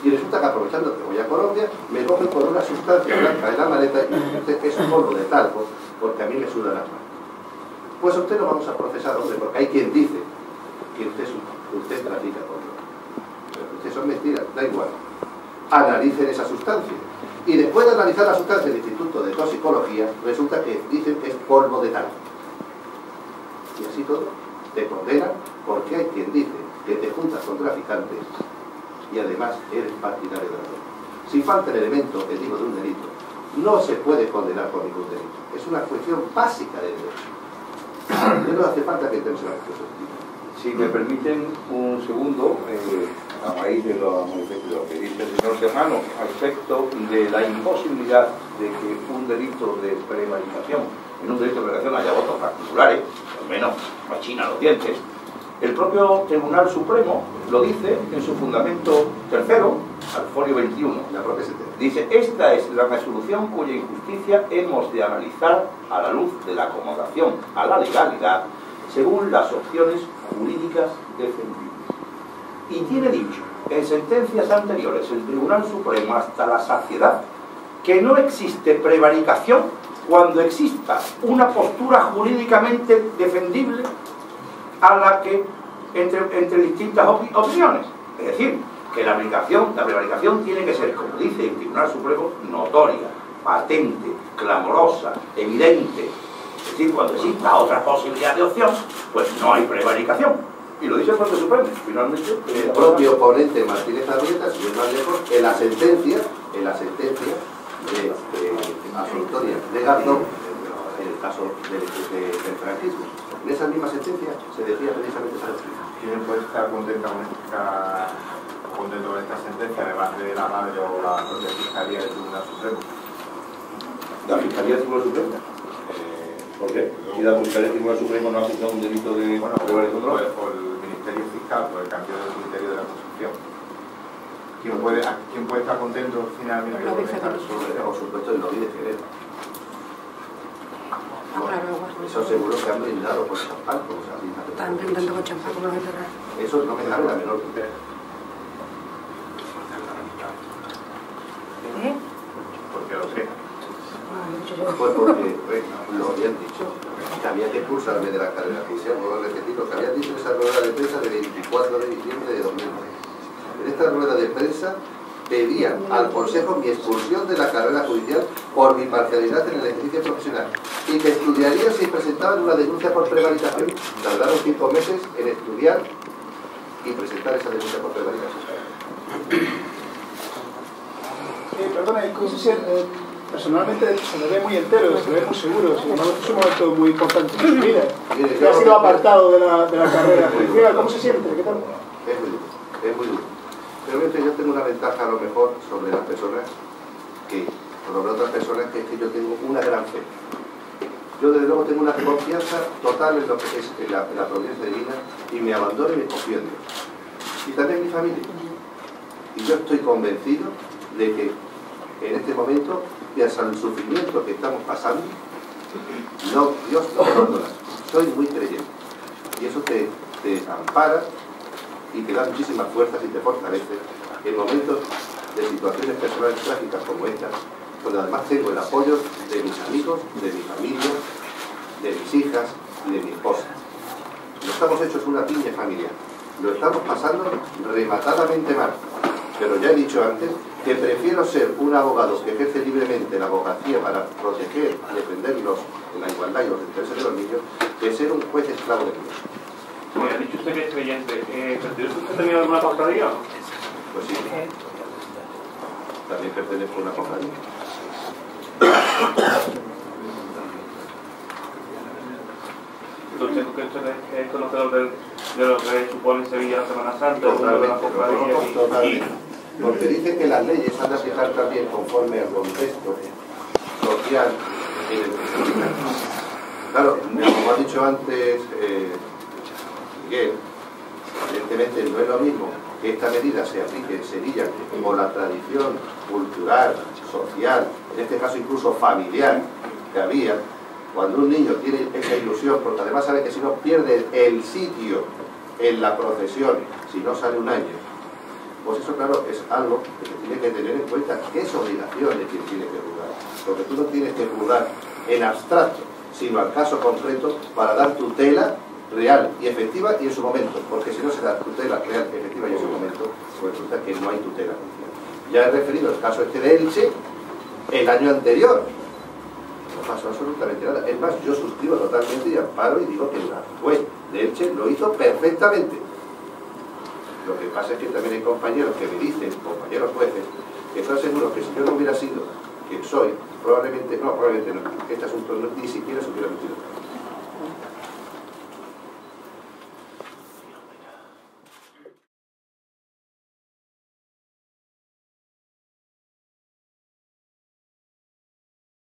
Y resulta que aprovechando que voy a Colombia, me cogen con una sustancia blanca en la maleta y me dicen que es un polvo de talco, porque a mí me sudan las manos. Pues a usted lo vamos a procesar, hombre, porque hay quien dice que usted trafica con droga. Pero ustedes son mentiras, da igual. Analicen esa sustancia. Y después de analizar la sustancia del Instituto de Toxicología, resulta que dicen que es polvo de talco. Y así todo, te condenan porque hay quien dice que te juntas con traficantes y además eres partidario de la droga. Si falta el elemento, que digo, de un delito, no se puede condenar por ningún delito. Es una cuestión básica de derecho. No hace falta que entremos en la cuestión. Si me permiten un segundo, a raíz de lo que dice el señor Serrano, al respecto de la imposibilidad de que un delito de prevaricación, en un delito de prevaricación haya votos particulares, al menos machina los dientes, el propio Tribunal Supremo lo dice en su fundamento tercero, al folio 21, La propia sentencia. dice: esta es la resolución cuya injusticia hemos de analizar a la luz de la acomodación a la legalidad según las opciones jurídicas defendibles. Y tiene dicho en sentencias anteriores el Tribunal Supremo hasta la saciedad que no existe prevaricación cuando exista una postura jurídicamente defendible a la que entre distintas opiniones. Es decir, que la prevaricación tiene que ser, como dice el Tribunal Supremo, notoria, patente, clamorosa, evidente. Es decir, cuando exista otra posibilidad de opción, pues no hay prevaricación. Y lo dice el propio Supremo. Finalmente, el propio ponente Martínez Arrieta, si es más lejos, en la sentencia de absolutoria de Gardón, en el caso del franquismo, en esa misma sentencia se decía precisamente esa doctrina. ¿Quién puede estar contento con esta sentencia, además de la madre o la propia Fiscalía del Tribunal Supremo? ¿La Fiscalía del Tribunal Supremo? ¿Por qué? Si la Fiscalía del Tribunal Supremo no ha aceptado un delito de prevaricación, por el Ministerio Fiscal, por el cambio del criterio de la Constitución. ¿Quién puede estar contento finalmente con esta resolución? Por supuesto, el lobby de Figueroa. Eso seguro que han brindado por champán, como se ha dicho. Están brindando con champán como los de Ferrer. Eso no me cabe la menor duda. Porque lo sé. Pues porque lo habían dicho, que había que expulsarme de la carrera judicial, vuelvo a repetir lo que habían dicho en esa rueda de prensa del 24 de diciembre de 2009. En esta rueda de prensa pedían al Consejo mi expulsión de la carrera judicial por mi parcialidad en el ejercicio profesional y que estudiarían si presentaban una denuncia por prevaricación. Tardaron 5 meses en estudiar y presentar esa denuncia por prevaricación. Perdona, ¿cómo se siente? Personalmente se le ve muy entero, se le ve muy seguro, es un momento muy importante en su vida. Que ha sido apartado de la carrera judicial. ¿Cómo se siente? ¿Qué tal? Es muy duro. Realmente yo tengo una ventaja a lo mejor sobre las personas sobre otras personas, que es que yo tengo una gran fe. Yo desde luego tengo una confianza total en lo que es la providencia divina y me abandono y me confío en Dios. Y también mi familia. Y yo estoy convencido de que en este momento, pese al sufrimiento que estamos pasando, Dios no abandona. Soy muy creyente. Y eso te ampara y te da muchísimas fuerzas y te fortalece en momentos de situaciones personales trágicas como estas, donde además tengo el apoyo de mis amigos, de mi familia, de mis hijas y de mi esposa. Lo estamos hechos una piña familiar. Lo estamos pasando rematadamente mal. Pero ya he dicho antes que prefiero ser un abogado que ejerce libremente la abogacía para proteger y defenderlos en la igualdad y los intereses de los niños, que ser un juez esclavo de ellos. Ha dicho usted que es creyente. ¿Pertenece usted también a alguna cofradía? Pues sí. También pertenezco a una cofradía. Entonces, ¿usted es conocedor de lo que supone Sevilla Semana Santa? Totalmente. Porque dice que las leyes han de aplicar también conforme al contexto social en el que se aplican. Claro, como ha dicho antes Miguel, evidentemente no es lo mismo que esta medida se aplique en Sevilla por la tradición cultural, social, en este caso incluso familiar que había, cuando un niño tiene esa ilusión, porque además sabe que si no pierde el sitio en la procesión, si no sale un año, pues eso claro es algo que se tiene que tener en cuenta, que es obligación de quien tiene que juzgar, porque tú no tienes que juzgar en abstracto, sino al caso concreto para dar tutela real y efectiva y en su momento, porque si no se da tutela real, efectiva y en su momento, pues resulta que no hay tutela. Ya he referido el caso este de Elche el año anterior. No pasó absolutamente nada. Es más, yo suscribo totalmente y amparo y digo que el juez de Elche lo hizo perfectamente. Lo que pasa es que también hay compañeros que me dicen, compañeros jueces, que están seguros que si yo no hubiera sido quien soy, probablemente no, este asunto ni siquiera se hubiera metido.